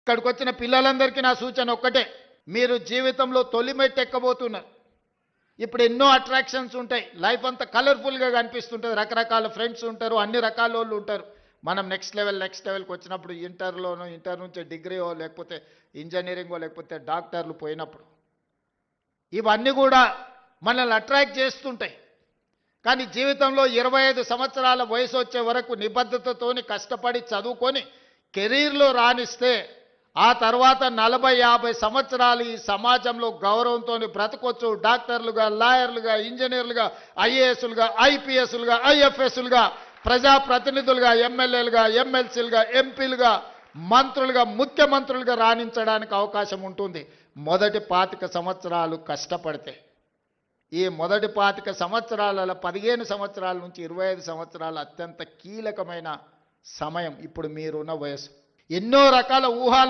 ఇక్కడికి వచ్చిన పిల్లలందరికీ నా సూచన ఒక్కటే, మీరు జీవితంలో తొలి మెట్టు ఎక్కబోతున్నారు. ఇప్పుడు ఎన్నో అట్రాక్షన్స్ ఉంటాయి, లైఫ్ అంతా కలర్ఫుల్గా కనిపిస్తుంటుంది, రకరకాల ఫ్రెండ్స్ ఉంటారు, అన్ని రకాల వాళ్ళు ఉంటారు. మనం నెక్స్ట్ లెవెల్కి వచ్చినప్పుడు ఇంటర్ నుంచి డిగ్రీయో లేకపోతే ఇంజనీరింగో లేకపోతే డాక్టర్లు పోయినప్పుడు ఇవన్నీ కూడా మనల్ని అట్రాక్ట్ చేస్తుంటాయి. కానీ జీవితంలో 25 సంవత్సరాల వయసు వచ్చే వరకు నిబద్ధతతోని కష్టపడి చదువుకొని కెరీర్లో రాణిస్తే ఆ తర్వాత 40-50 సంవత్సరాలు ఈ సమాజంలో గౌరవంతో బ్రతకొచ్చు. డాక్టర్లుగా, లాయర్లుగా, ఇంజనీర్లుగా, ఐఏఎస్లుగా, ఐపీఎస్లుగా, ఐఎఫ్ఎస్లుగా, ప్రజాప్రతినిధులుగా, ఎమ్మెల్యేలుగా, ఎమ్మెల్సీలుగా, ఎంపీలుగా, మంత్రులుగా, ముఖ్యమంత్రులుగా రాణించడానికి అవకాశం ఉంటుంది మొదటి 25 సంవత్సరాలు కష్టపడితే. ఈ మొదటి 25 సంవత్సరాలలో 15 సంవత్సరాల నుంచి 25 సంవత్సరాలు అత్యంత కీలకమైన సమయం. ఇప్పుడు మీరున్న వయసు ఎన్నో రకాల ఊహాలు